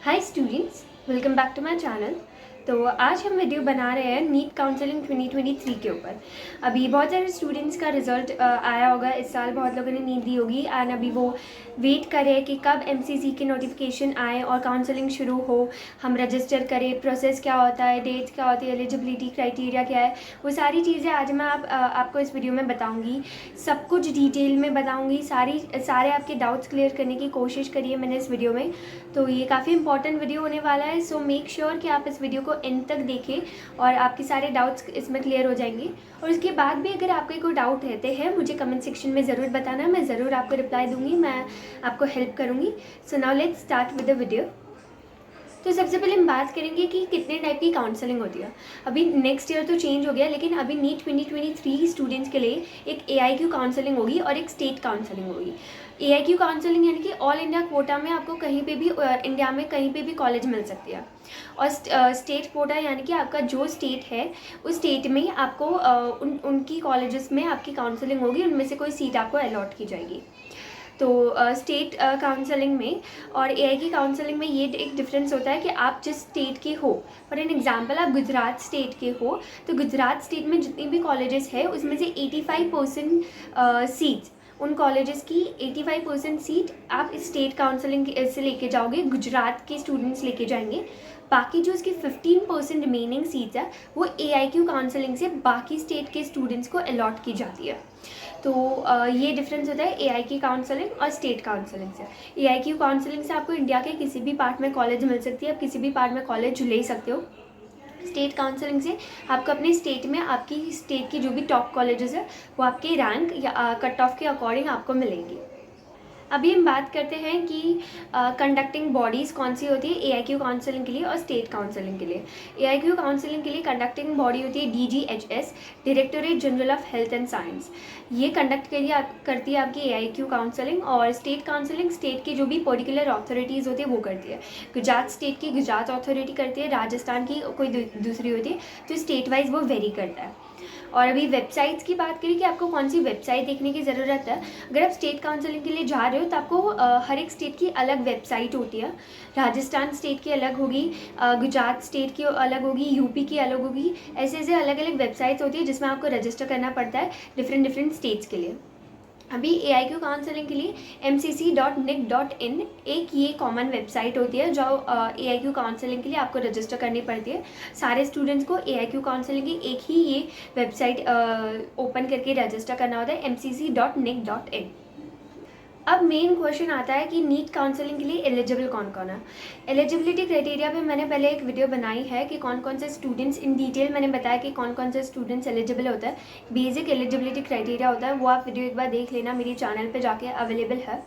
Hi students, welcome back to my channel. तो आज हम वीडियो बना रहे हैं नीट काउंसलिंग 2023 के ऊपर। अभी बहुत सारे स्टूडेंट्स का रिजल्ट आया होगा। इस साल बहुत लोगों ने नीट दी होगी एंड अभी वो वेट कर रहे हैं कि कब एमसीसी की नोटिफिकेशन आए और काउंसलिंग शुरू हो, हम रजिस्टर करें, प्रोसेस क्या होता है, डेट्स क्या होती है, एलिजिबिलिटी क्राइटेरिया क्या है। वो सारी चीज़ें आज मैं आपको इस वीडियो में बताऊँगी। सब कुछ डिटेल में बताऊँगी। सारे आपके डाउट्स क्लियर करने की कोशिश करिए मैंने इस वीडियो में। तो ये काफ़ी इंपॉर्टेंट वीडियो होने वाला है, सो मेक श्योर कि आप इस वीडियो को एंड तक देखें और आपके सारे डाउट्स इसमें क्लियर हो जाएंगे। और उसके बाद भी अगर आपके कोई डाउट रहते हैं मुझे कमेंट सेक्शन में ज़रूर बताना, मैं ज़रूर आपको रिप्लाई दूंगी, मैं आपको हेल्प करूँगी। So now let's start with the video. तो सबसे पहले हम बात करेंगे कि कितने टाइप की काउंसलिंग होती है। अभी नेक्स्ट ईयर तो चेंज हो गया, लेकिन अभी नीट 2023 स्टूडेंट्स के लिए एक AIQ काउंसलिंग होगी और एक स्टेट काउंसलिंग होगी। AIQ काउंसलिंग यानी कि ऑल इंडिया कोटा में आपको कहीं पे भी इंडिया में कहीं पे भी कॉलेज मिल सकती है। और स्टेट कोटा यानी कि आपका जो स्टेट है उस स्टेट में आपको उनकी कॉलेजेस में आपकी काउंसलिंग होगी, उनमें से कोई सीट आपको अलॉट की जाएगी। तो स्टेट काउंसलिंग में और AI की काउंसलिंग में ये एक डिफरेंस होता है कि आप जिस स्टेट के हो, फॉर एन एग्जांपल आप गुजरात स्टेट के हो, तो गुजरात स्टेट में जितनी भी कॉलेजेस है उसमें से 85% सीट्स, उन कॉलेजेस की 85% सीट आप इस स्टेट काउंसलिंग से लेके जाओगे, गुजरात के स्टूडेंट्स लेके जाएंगे। बाकी जो इसकी 15% रिमेनिंग सीट्स है वो AIQ काउंसलिंग से बाकी स्टेट के स्टूडेंट्स को अलॉट की जाती है। तो ये डिफरेंस होता है AI की काउंसलिंग और स्टेट काउंसलिंग से। AIQ काउंसलिंग से आपको इंडिया के किसी भी पार्ट में कॉलेज मिल सकती है, आप किसी भी पार्ट में कॉलेज ले सकते हो। स्टेट काउंसलिंग से आपको अपने स्टेट में आपकी स्टेट की जो भी टॉप कॉलेजेस है वो आपके रैंक या कट ऑफ के अकॉर्डिंग आपको मिलेंगी। अभी हम बात करते हैं कि कंडक्टिंग बॉडीज़ कौन सी होती है AIQ काउंसलिंग के लिए और स्टेट काउंसलिंग के लिए। AIQ काउंसलिंग के लिए कंडक्टिंग बॉडी होती है DGHS, directorate general of health and science. ये कंडक्ट करती है आपकी AIQ काउंसलिंग। और स्टेट काउंसलिंग स्टेट की जो भी पर्टिकुलर अथॉरिटीज़ होती है वो करती है। गुजरात स्टेट की गुजरात अथॉरिटी करती है, राजस्थान की कोई दूसरी होती है, तो स्टेट वाइज वो वेरी करता है। और अभी वेबसाइट्स की बात करें कि आपको कौन सी वेबसाइट देखने की ज़रूरत है। अगर आप स्टेट काउंसलिंग के लिए जा रहे हो तो आपको हर एक स्टेट की अलग वेबसाइट होती है। राजस्थान स्टेट की अलग होगी, गुजरात स्टेट की अलग होगी, यूपी की अलग होगी। ऐसे ऐसे अलग अलग वेबसाइट्स होती है जिसमें आपको रजिस्टर करना पड़ता है डिफरेंट स्टेट्स के लिए। अभी AIQ काउंसलिंग के लिए mcc.nic.in एक ये कॉमन वेबसाइट होती है जो AIQ काउंसलिंग के लिए आपको रजिस्टर करनी पड़ती है। सारे स्टूडेंट्स को AIQ काउंसलिंग की एक ही ये वेबसाइट ओपन करके रजिस्टर करना होता है, mcc.nic.in। अब मेन क्वेश्चन आता है कि नीट काउंसलिंग के लिए एलिजिबल कौन कौन है। एलिजिबिलिटी क्राइटेरिया पे मैंने पहले एक वीडियो बनाई है कि कौन कौन से स्टूडेंट्स, इन डिटेल मैंने बताया कि कौन कौन से स्टूडेंट्स एलिजिबल होता है। बेसिक एलिजिबिलिटी क्राइटेरिया होता है, वो आप वीडियो एक बार देख लेना, मेरी चैनल पे जाके अवेलेबल है।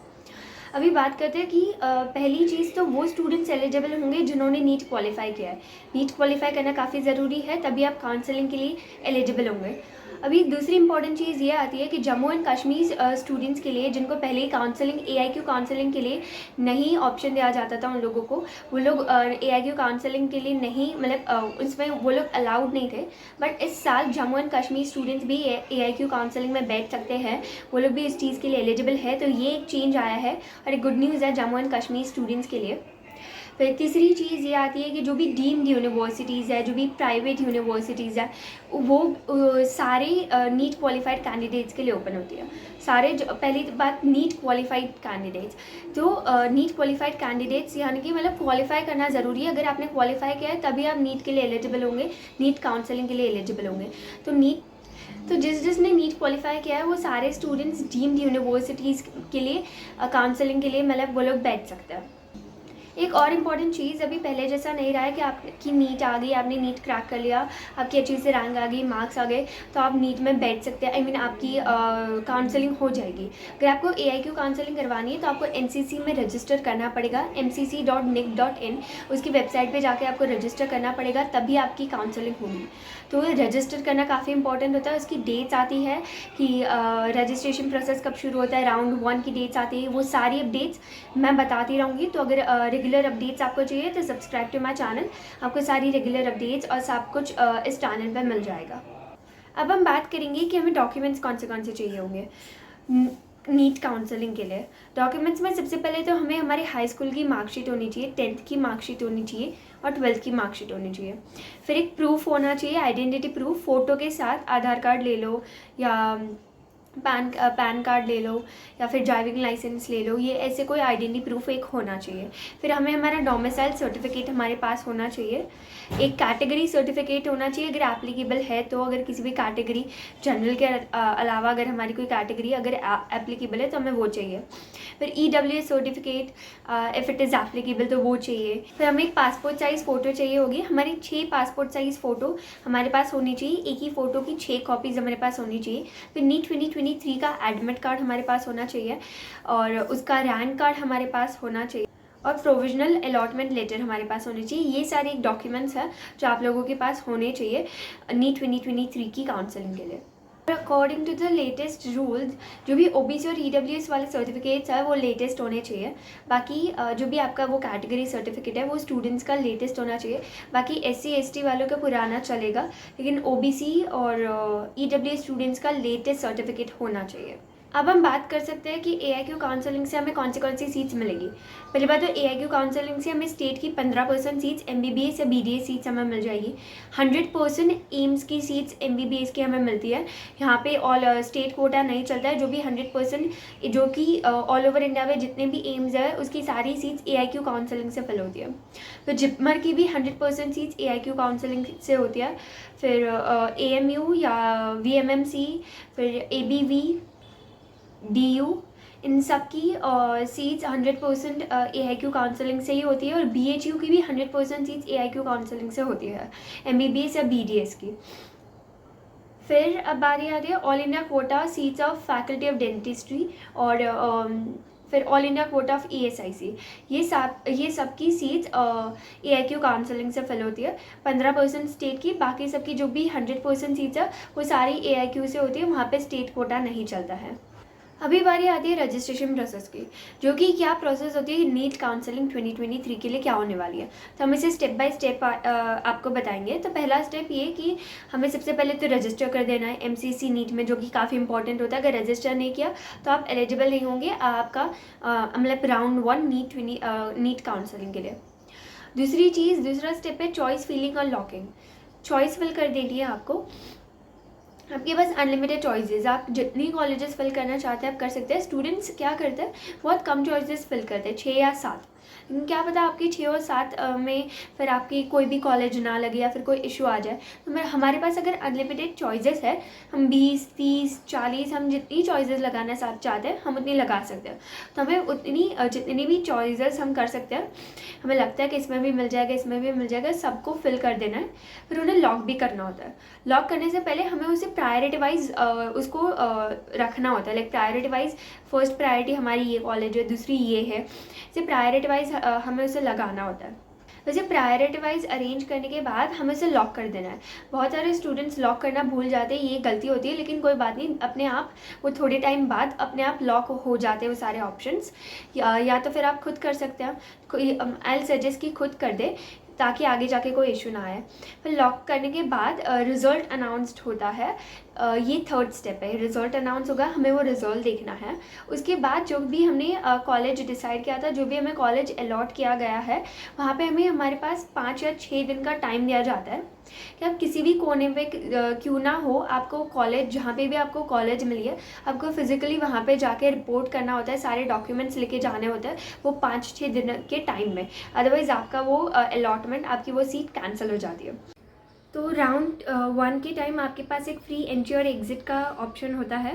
अभी बात करते हैं कि पहली चीज़ तो वो स्टूडेंट्स एलिजिबल होंगे जिन्होंने नीट क्वालिफाई किया है। नीट क्वालिफाई करना काफ़ी ज़रूरी है, तभी आप काउंसलिंग के लिए एलिजिबल होंगे। अभी दूसरी इंपॉर्टेंट चीज़ ये आती है कि जम्मू एंड कश्मीर स्टूडेंट्स के लिए जिनको पहले ही काउंसलिंग AIQ काउंसलिंग के लिए नहीं ऑप्शन दिया जाता था, उन लोगों को वो लोग AIQ काउंसलिंग के लिए नहीं, मतलब उसमें वो लोग अलाउड नहीं थे। बट इस साल जम्मू एंड कश्मीर स्टूडेंट्स भी AIQ काउंसलिंग में बैठ सकते हैं, वो लोग भी इस चीज़ के लिए एलिजिबल है। तो ये एक चेंज आया है और एक गुड न्यूज़ है जम्मू एंड कश्मीर स्टूडेंट्स के लिए। फिर तीसरी चीज़ ये आती है कि जो भी डीम्ड यूनिवर्सिटीज़ है, जो भी प्राइवेट यूनिवर्सिटीज़ है, वो सारे नीट क्वालिफाइड कैंडिडेट्स के लिए ओपन होती है। सारे पहली बात नीट क्वालिफाइड कैंडिडेट्स, तो नीट क्वालिफाइड कैंडिडेट्स यानी कि मतलब क्वालिफाई करना ज़रूरी है। अगर आपने क्वालिफाई किया है तभी आप नीट के लिए एलिजिबल होंगे, नीट काउंसलिंग के लिए एलिजिबल होंगे। तो जिसने नीट क्वालिफाई किया है वो सारे स्टूडेंट्स डीम्ड यूनिवर्सिटीज़ के लिए काउंसलिंग के लिए मतलब वो लोग बैठ सकते हैं। एक और इम्पॉर्टेंट चीज़, अभी पहले जैसा नहीं रहा है कि आपकी नीट आ गई, आपने नीट क्रैक कर लिया, आपकी अच्छी से रैंक आ गई, मार्क्स आ गए तो आप नीट में बैठ सकते हैं, आई मीन आपकी काउंसलिंग हो जाएगी। अगर आपको AIQ काउंसलिंग करवानी है तो आपको NCC में रजिस्टर करना पड़ेगा, mcc.nic.in, उसकी वेबसाइट पे जाके आपको रजिस्टर करना पड़ेगा, तभी आपकी काउंसलिंग होगी। तो रजिस्टर करना काफ़ी इंपॉर्टेंट होता है। उसकी डेट्स आती है कि रजिस्ट्रेशन प्रोसेस कब शुरू होता है, राउंड 1 की डेट्स आती है, वो सारी अपडेट्स मैं बताती रहूँगी। तो अगर रेगुलर अपडेट्स आपको चाहिए तो सब्सक्राइब टू माई चैनल, आपको सारी रेगुलर अपडेट्स और सब कुछ इस चैनल पर मिल जाएगा। अब हम बात करेंगे कि हमें डॉक्यूमेंट्स कौन से चाहिए होंगे। नीट काउंसलिंग के लिए डॉक्यूमेंट्स में सबसे पहले तो हमें हमारे हाई स्कूल की मार्कशीट होनी चाहिए, 10th की मार्कशीट होनी चाहिए और 12th की मार्कशीट होनी चाहिए। फिर एक प्रूफ होना चाहिए, आइडेंटिटी प्रूफ, फ़ोटो के साथ आधार कार्ड ले लो या पैन कार्ड ले लो या फिर ड्राइविंग लाइसेंस ले लो, ये ऐसे कोई आइडेंटिटी प्रूफ एक होना चाहिए। फिर हमें हमारा डोमिसाइल सर्टिफिकेट हमारे पास होना चाहिए। एक कैटेगरी सर्टिफिकेट होना चाहिए अगर एप्लीकेबल है तो, अगर किसी भी कैटेगरी जनरल के अलावा अगर हमारी कोई कैटेगरी अगर एप्लीकेबल है तो हमें वो चाहिए। फिर EWS certificate if it is applicable तो वो चाहिए। फिर हमें एक पासपोर्ट साइज़ फ़ोटो चाहिए होगी, हमारी 6 पासपोर्ट साइज़ फ़ोटो हमारे पास होनी चाहिए, एक ही फ़ोटो की 6 कॉपीज़ हमारे पास होनी चाहिए। फिर नीट 2023 का एडमिट कार्ड हमारे पास होना चाहिए और उसका रैंक कार्ड हमारे पास होना चाहिए और प्रोविजनल अलॉटमेंट लेटर हमारे पास होने चाहिए। ये सारे एक डॉक्यूमेंट्स हैं जो आप लोगों के पास होने चाहिए नीट 2023 की काउंसलिंग के लिए। According to the latest rules जो भी OBC और EWS वाले सर्टिफिकेट्स है वो लेटेस्ट होने चाहिए। बाकी जो भी आपका वो कैटेगरी सर्टिफिकेट है वो स्टूडेंट्स का लेटेस्ट होना चाहिए। बाकी SC ST वालों का पुराना चलेगा, लेकिन OBC और EWS स्टूडेंट्स का लेटेस्ट सर्टिफिकेट होना चाहिए। अब हम बात कर सकते हैं कि AIQ काउंसलिंग से हमें कौन सी सीट्स मिलेगी। पहली बात तो AIQ काउंसलिंग से हमें स्टेट की 15% सीट्स MBBS या BDS सीट्स हमें मिल जाएगी। 100% एम्स की सीट्स MBBS की हमें मिलती है। यहाँ पे ऑल स्टेट कोटा नहीं चलता है, जो भी 100% जो कि ऑल ओवर इंडिया में जितने भी एम्स है उसकी सारी सीट्स AIQ काउंसलिंग से फिल होती है। तो जिपमर की भी 100% सीट्स AIQ काउंसलिंग से होती है। फिर AMU या VMMC, फिर ABV, DU, इन सब की सीट्स 100% AIQ काउंसलिंग से ही होती है और BHU की भी 100% सीट्स AIQ काउंसलिंग से होती है, MBBS या BDS की। फिर अब बारी आती है all India quota seats of faculty of dentistry और फिर all India quota of ESIC, ये सब की सीट्स AIQ काउंसलिंग से फिल होती है। 15% स्टेट की, बाकी सबकी जो भी 100% सीट्स है वो सारी AIQ से होती है, वहाँ पे स्टेट कोटा नहीं चलता है। अभी बारी आती है रजिस्ट्रेशन प्रोसेस की, जो कि क्या प्रोसेस होती है नीट काउंसलिंग 2023 के लिए क्या होने वाली है। तो हम इसे स्टेप बाय स्टेप आपको बताएंगे। तो पहला स्टेप ये कि हमें सबसे पहले तो रजिस्टर कर देना है MCC नीट में, जो कि काफ़ी इंपॉर्टेंट होता है। अगर रजिस्टर नहीं किया तो आप एलिजिबल नहीं होंगे आपका मतलब राउंड 1 नीट काउंसलिंग के लिए। दूसरा स्टेप है चॉइस फिलिंग और लॉकिंग। चॉइस फिल कर देनी है आपको, आपके पास अनलिमिटेड चॉइसेस, आप जितनी कॉलेजेस फिल करना चाहते हैं आप कर सकते हैं। स्टूडेंट्स क्या करते हैं, बहुत कम चॉइसेस फिल करते हैं, 6 या 7। लेकिन क्या पता आपकी 6 और 7 में फिर आपकी कोई भी कॉलेज ना लगे या फिर कोई इशू आ जाए। तो हमारे पास अगर अनलिमिटेड चॉइसेस है, हम 20, 30, 40 हम जितनी चॉइसेस लगाना चाहते हैं हम उतनी लगा सकते हैं। तो हमें जितनी भी चॉइसेस हम कर सकते हैं, हमें लगता है कि इसमें भी मिल जाएगा, इसमें भी मिल जाएगा, सबको फिल कर देना है। फिर उन्हें लॉक भी करना होता है। लॉक करने से पहले हमें उसे प्रायोरिटी वाइज उसको रखना होता है। Like priority wise first priority हमारी ये कॉलेज है, दूसरी ये है, इसे प्रायोरिटी वाइज हमें उसे लगाना होता है। वैसे प्रायोरिटी वाइज अरेंज करने के बाद हमें इसे लॉक कर देना है। बहुत सारे स्टूडेंट्स लॉक करना भूल जाते हैं, ये गलती होती है, लेकिन कोई बात नहीं, अपने आप वो थोड़े टाइम बाद अपने आप लॉक हो जाते हैं वो सारे ऑप्शंस। या तो फिर आप खुद कर सकते हैं, कोई आई सजेस्ट कि खुद कर दे ताकि आगे जाके कोई इशू ना आए। फिर लॉक करने के बाद रिज़ल्ट अनाउंस्ड होता है। ये थर्ड स्टेप है, रिज़ल्ट अनाउंस होगा, हमें वो रिज़ल्ट देखना है। उसके बाद जो भी हमने कॉलेज डिसाइड किया था, जो भी हमें कॉलेज अलॉट किया गया है, वहाँ पे हमारे पास 5 या 6 दिन का टाइम दिया जाता है कि आप किसी भी कोने पे क्यों ना हो, आपको कॉलेज जहाँ पे भी आपको कॉलेज मिली है, आपको फिजिकली वहाँ पे जाके रिपोर्ट करना होता है, सारे डॉक्यूमेंट्स लेके जाने होते हैं वो 5-6 दिन के टाइम में। अदरवाइज़ आपका वो अलॉटमेंट, आपकी वो सीट कैंसिल हो जाती है। तो राउंड 1 के टाइम आपके पास एक फ्री एंट्री और एग्ज़िट का ऑप्शन होता है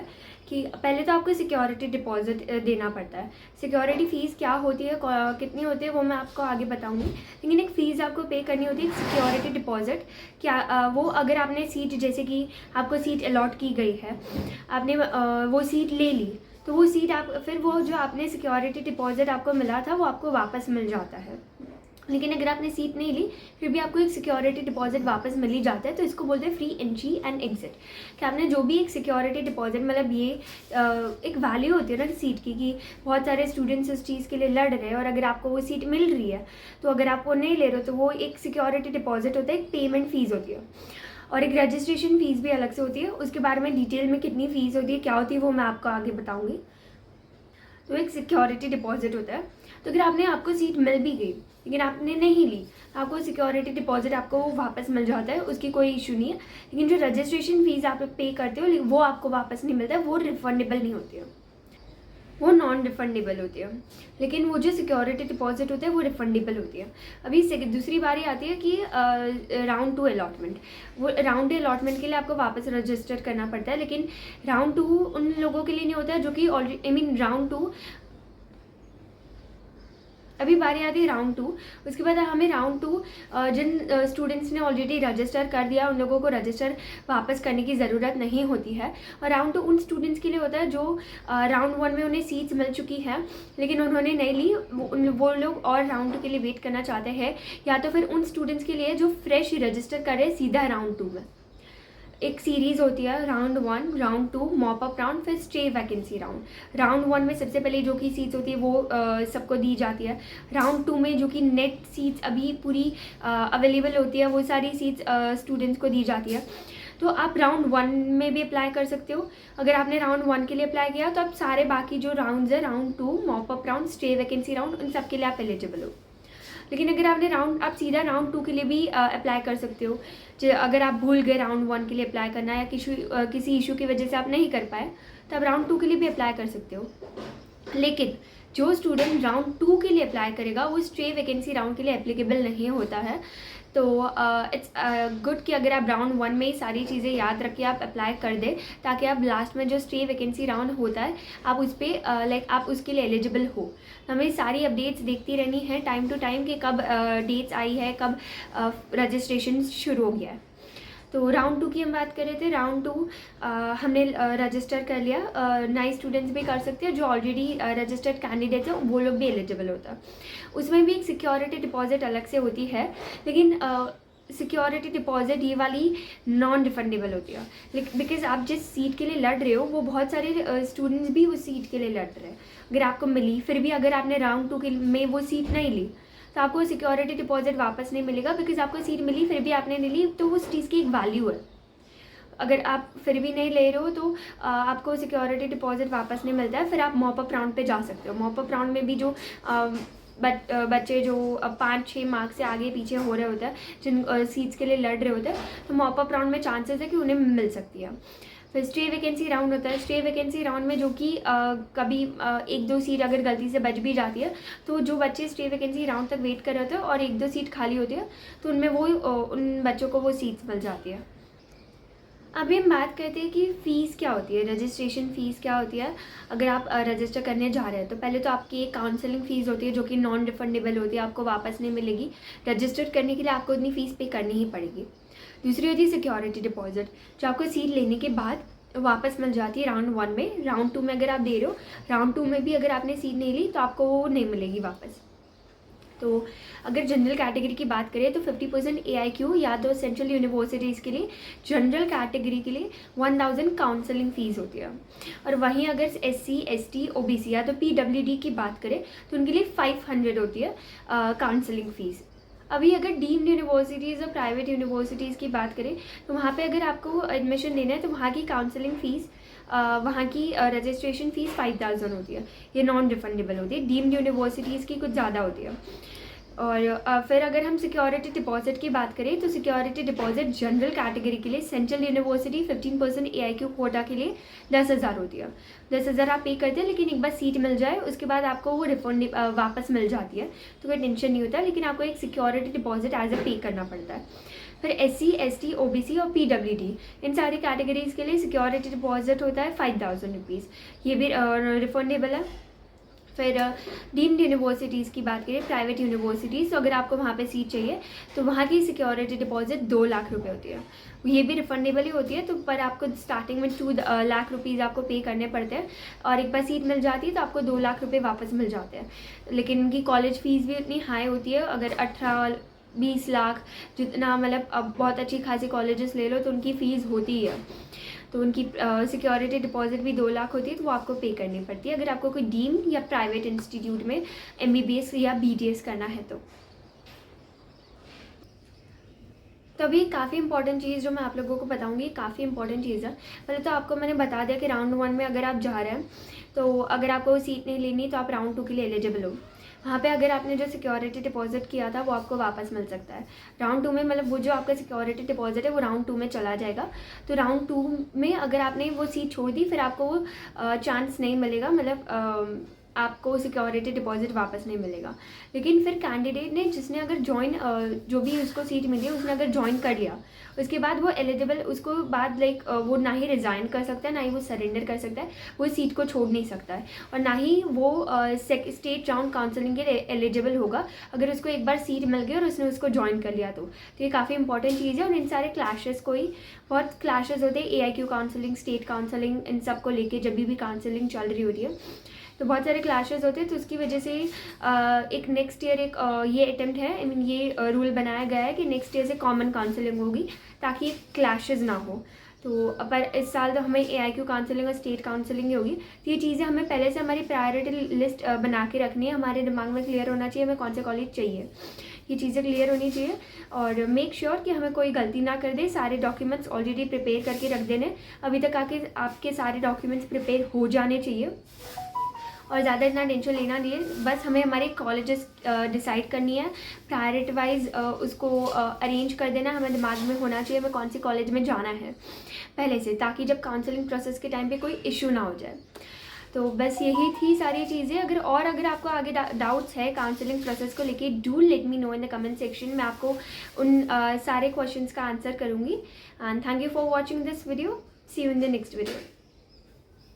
कि पहले तो आपको सिक्योरिटी डिपॉजिट देना पड़ता है। सिक्योरिटी फ़ीस क्या होती है, कितनी होती है, वो मैं आपको आगे बताऊंगी, लेकिन एक फ़ीस आपको पे करनी होती है सिक्योरिटी डिपॉजिट। क्या वो अगर आपने सीट, जैसे कि आपको सीट अलॉट की गई है, आपने वो सीट ले ली, तो वो सीट आप फिर वो जो आपने सिक्योरिटी डिपॉजिट आपको मिला था वो आपको वापस मिल जाता है। लेकिन अगर आपने सीट नहीं ली फिर भी आपको एक सिक्योरिटी डिपॉजिट वापस मिल ही जाता है। तो इसको बोलते हैं फ्री एंट्री एंड एग्जिट। कि आपने जो भी एक सिक्योरिटी डिपॉजिट, मतलब ये एक वैल्यू होती है ना सीट की, कि बहुत सारे स्टूडेंट्स इस चीज़ के लिए लड़ रहे हैं और अगर आपको वो सीट मिल रही है तो अगर आप वो नहीं ले रहे हो तो वो एक सिक्योरिटी डिपॉजिट होता है, एक पेमेंट फ़ीस होती है और एक रजिस्ट्रेशन फ़ीस भी अलग से होती है। उसके बारे में डिटेल में कितनी फ़ीस होती है, क्या होती है, वो मैं आपको आगे बताऊँगी। तो एक सिक्योरिटी डिपॉजिट होता है। तो अगर आपको सीट मिल भी गई लेकिन आपने नहीं ली, आपको सिक्योरिटी डिपॉजिट आपको वापस मिल जाता है, उसकी कोई इशू नहीं है। लेकिन जो रजिस्ट्रेशन फीस आप पे करते हो वो आपको वापस नहीं मिलता है, वो रिफंडेबल नहीं होती है, वो नॉन रिफंडेबल होती है। लेकिन वो जो सिक्योरिटी डिपॉजिट होता है वो रिफंडेबल होती है। अभी दूसरी बारी आती है कि राउंड 2 अलॉटमेंट। वो राउंड 2 अलॉटमेंट के लिए आपको वापस रजिस्टर करना पड़ता है, लेकिन राउंड 2 उन लोगों के लिए नहीं होता है जो कि ऑलरेडी राउंड 2, अभी बारी आती है राउंड 2। उसके बाद हमें राउंड 2 जिन स्टूडेंट्स ने ऑलरेडी रजिस्टर कर दिया उन लोगों को रजिस्टर वापस करने की ज़रूरत नहीं होती है। और राउंड 2 उन स्टूडेंट्स के लिए होता है जो राउंड 1 में उन्हें सीट्स मिल चुकी है लेकिन उन्होंने नहीं ली, वो लोग और राउंड 2 के लिए वेट करना चाहते हैं। या तो फिर उन स्टूडेंट्स के लिए जो फ्रेश रजिस्टर कर रहे सीधा राउंड 2 में। एक सीरीज़ होती है round 1, round 2, mop up round, फिर स्टे वैकेंसी राउंड। राउंड 1 में सबसे पहले जो कि सीट्स होती है वो सबको दी जाती है। राउंड 2 में जो कि नेट सीट्स अभी पूरी अवेलेबल होती है वो सारी सीट्स स्टूडेंट्स को दी जाती है। तो आप राउंड 1 में भी अप्लाई कर सकते हो। अगर आपने राउंड 1 के लिए अप्लाई किया तो आप सारे बाकी जो राउंड्स है round 2, mop up round, stay vacancy round, उन सब के लिए आप एलिजिबल हो। लेकिन अगर आप सीधा राउंड 2 के लिए भी अप्लाई कर सकते हो। अगर आप भूल गए राउंड 1 के लिए अप्लाई करना या किसी इशू की वजह से आप नहीं कर पाए तो आप राउंड 2 के लिए भी अप्लाई कर सकते हो। लेकिन जो स्टूडेंट राउंड 2 के लिए अप्लाई करेगा वो स्टे वैकेंसी राउंड के लिए एप्लीकेबल नहीं होता है। तो इट्स गुड कि अगर आप राउंड 1 में ही सारी चीज़ें याद रख के आप अप्लाई कर दें ताकि आप लास्ट में जो स्टे वैकेंसी राउंड होता है आप उस पर आप उसके लिए एलिजिबल हो। हमें सारी अपडेट्स देखती रहनी है टाइम टू टाइम कि कब डेट्स आई है, कब रजिस्ट्रेशन शुरू हो गया है। तो राउंड 2 की हम बात कर रहे थे। राउंड 2 हमने रजिस्टर कर लिया, नए स्टूडेंट्स भी कर सकते हैं, जो ऑलरेडी रजिस्टर्ड कैंडिडेट्स हैं वो लोग भी एलिजिबल होता है। उसमें भी एक सिक्योरिटी डिपॉजिट अलग से होती है, लेकिन सिक्योरिटी डिपॉजिट ये वाली नॉन रिफंडेबल होती है। बिकॉज आप जिस सीट के लिए लड़ रहे हो वो बहुत सारे स्टूडेंट्स भी उस सीट के लिए लड़ रहे हैं। अगर आपको मिली फिर भी अगर आपने राउंड 2 में वो सीट नहीं ली तो आपको सिक्योरिटी डिपॉजिट वापस नहीं मिलेगा, बिकॉज आपको सीट मिली फिर भी आपने नहीं ली तो उस चीज़ की एक वैल्यू है। अगर आप फिर भी नहीं ले रहे हो तो आपको सिक्योरिटी डिपॉजिट वापस नहीं मिलता है। फिर आप मॉप अप राउंड पे जा सकते हो। मॉप अप राउंड में भी जो बच्चे जो 5-6 मार्क्स से आगे पीछे हो रहे होते हैं, जिन सीट्स के लिए लड़ रहे होते हैं, तो मॉप अप राउंड में चांसेस है कि उन्हें मिल सकती है। फिर स्टे वैकेंसी राउंड होता है। स्टे वैकेंसी राउंड में जो कि कभी 1-2 सीट अगर गलती से बच भी जाती है तो जो बच्चे स्टे वैकेंसी राउंड तक वेट कर रहे होते हैं और 1-2 सीट खाली होती है तो उनमें उन बच्चों को वो सीट्स मिल जाती है। अभी हम बात करते हैं कि फ़ीस क्या होती है, रजिस्ट्रेशन फ़ीस क्या होती है। अगर आप रजिस्टर करने जा रहे हैं तो पहले तो आपकी एक काउंसलिंग फ़ीस होती है जो कि नॉन रिफंडेबल होती है, आपको वापस नहीं मिलेगी। रजिस्टर करने के लिए आपको इतनी फ़ीस पे करनी ही पड़ेगी। दूसरी होती है सिक्योरिटी डिपॉजिट, जो आपको सीट लेने के बाद वापस मिल जाती है राउंड 1 में। राउंड 2 में अगर आप दे रहे हो, राउंड 2 में भी अगर आपने सीट नहीं ली तो आपको वो नहीं मिलेगी वापस। तो अगर जनरल कैटेगरी की बात करें तो 50% AIQ या तो सेंट्रल यूनिवर्सिटीज़ के लिए जनरल कैटेगरी के लिए 1000 काउंसलिंग फ़ीस होती है। और वहीं अगर SC ST OBC या तो PWD की बात करें तो उनके लिए 500 होती है काउंसलिंग फ़ीस। अभी अगर डीम्ड यूनिवर्सिटीज़ और प्राइवेट यूनिवर्सिटीज़ की बात करें तो वहाँ पे अगर आपको एडमिशन लेना है तो वहाँ की काउंसलिंग फ़ीस, वहाँ की रजिस्ट्रेशन फ़ीस 5000 होती है। ये नॉन रिफंडेबल होती है। डीम्ड यूनिवर्सिटीज़ की कुछ ज़्यादा होती है। और फिर अगर हम सिक्योरिटी डिपॉजिट की बात करें तो सिक्योरिटी डिपॉजिट जनरल कैटेगरी के लिए सेंट्रल यूनिवर्सिटी 15% AIQ कोटा के लिए 10,000 होती है। 10,000 आप पे करते हैं, लेकिन एक बार सीट मिल जाए उसके बाद आपको वो रिफंड वापस मिल जाती है, तो कोई टेंशन नहीं होता। लेकिन आपको एक सिक्योरिटी डिपॉजिट एज ए पे करना पड़ता है। फिर SC ST OBC और PWD इन सारी कैटेगरीज़ के लिए सिक्योरिटी डिपॉजिट होता है 5000 रुपीज़, ये भी रिफंडेबल है। फिर डीम्ड यूनिवर्सिटीज़ की बात करें, प्राइवेट यूनिवर्सिटीज़, तो अगर आपको वहाँ पे सीट चाहिए तो वहाँ की सिक्योरिटी डिपॉजिट 2 लाख रुपए होती है। ये भी रिफंडेबल ही होती है, तो पर आपको स्टार्टिंग में 2 लाख रुपीज़ आपको पे करने पड़ते हैं और एक बार सीट मिल जाती है तो आपको 2 लाख रुपये वापस मिल जाते हैं। लेकिन उनकी कॉलेज फ़ीस भी उतनी हाई होती है। अगर 18-20 लाख जितना, मतलब अब बहुत अच्छी खासी कॉलेजेस ले लो तो उनकी फ़ीस होती है। तो उनकी सिक्योरिटी डिपॉजिट भी 2 लाख होती है, तो वो आपको पे करनी पड़ती है अगर आपको कोई डीम्ड या प्राइवेट इंस्टीट्यूट में MBBS या BDS करना है। तो अभी काफ़ी इंपॉर्टेंट चीज़ जो मैं आप लोगों को बताऊंगी, काफ़ी इंपॉर्टेंट चीज़ है। पहले तो आपको मैंने बता दिया कि राउंड 1 में अगर आप जा रहे हैं तो अगर आपको सीट नहीं लेनी तो आप राउंड 2 के लिए एलिजिबल हो। वहाँ पे अगर आपने जो सिक्योरिटी डिपॉजिट किया था वो आपको वापस मिल सकता है। राउंड 2 में मतलब वो जो आपका सिक्योरिटी डिपॉजिट है वो राउंड 2 में चला जाएगा। तो राउंड 2 में अगर आपने वो सीट छोड़ दी फिर आपको वो चांस नहीं मिलेगा, मतलब आपको सिक्योरिटी डिपॉजिट वापस नहीं मिलेगा। लेकिन फिर कैंडिडेट ने जिसने अगर ज्वाइन, जो भी उसको सीट मिली है उसने अगर ज्वाइन कर लिया, उसके बाद वो एलिजिबल, उसको बाद लाइक वो ना ही रिज़ाइन कर सकता है, ना ही वो सरेंडर कर सकता है, वो सीट को छोड़ नहीं सकता है, और ना ही वो स्टेट राउंड काउंसलिंग के एलिजिबल होगा अगर उसको एक बार सीट मिल गई और उसने उसको ज्वाइन कर लिया। तो ये काफ़ी इंपॉर्टेंट चीज़ है। और इन सारे क्लैशेस को ही, बहुत क्लैशेस होते हैं AIQ काउंसलिंग, स्टेट काउंसलिंग, इन सब को लेके जब भी काउंसलिंग चल रही होती है तो बहुत सारे क्लैशेस होते हैं। तो उसकी वजह से एक नेक्स्ट ईयर एक ये अटेम्प्ट है, आई मीन ये रूल बनाया गया है कि नेक्स्ट ईयर से कॉमन काउंसलिंग होगी ताकि क्लैशेस ना हो। तो पर इस साल तो हमें AIQ काउंसलिंग और स्टेट काउंसलिंग ही होगी। तो ये चीज़ें हमें पहले से हमारी प्रायोरिटी लिस्ट बना के रखनी है, हमारे दिमाग में क्लियर होना चाहिए हमें कौन से कॉलेज चाहिए, ये चीज़ें क्लियर होनी चाहिए। और मेक श्योर कि हमें कोई गलती ना कर दे, सारे डॉक्यूमेंट्स ऑलरेडी प्रिपेयर करके रख देने। अभी तक आके आपके सारे डॉक्यूमेंट्स प्रिपेयर हो जाने चाहिए और ज़्यादा इतना टेंशन लेना नहीं है। बस हमें हमारे कॉलेजेस डिसाइड करनी है, प्रायोरिटी वाइज उसको अरेंज कर देना। हमें दिमाग में होना चाहिए हमें कौन सी कॉलेज में जाना है पहले से, ताकि जब काउंसलिंग प्रोसेस के टाइम पे कोई इशू ना हो जाए। तो बस यही थी सारी चीज़ें। अगर आपको आगे डाउट्स है काउंसलिंग प्रोसेस को लेके, do let me know in the comment section. मैं आपको उन सारे क्वेश्चंस का आंसर करूँगी। And thank you for watching this video. See you in the next video.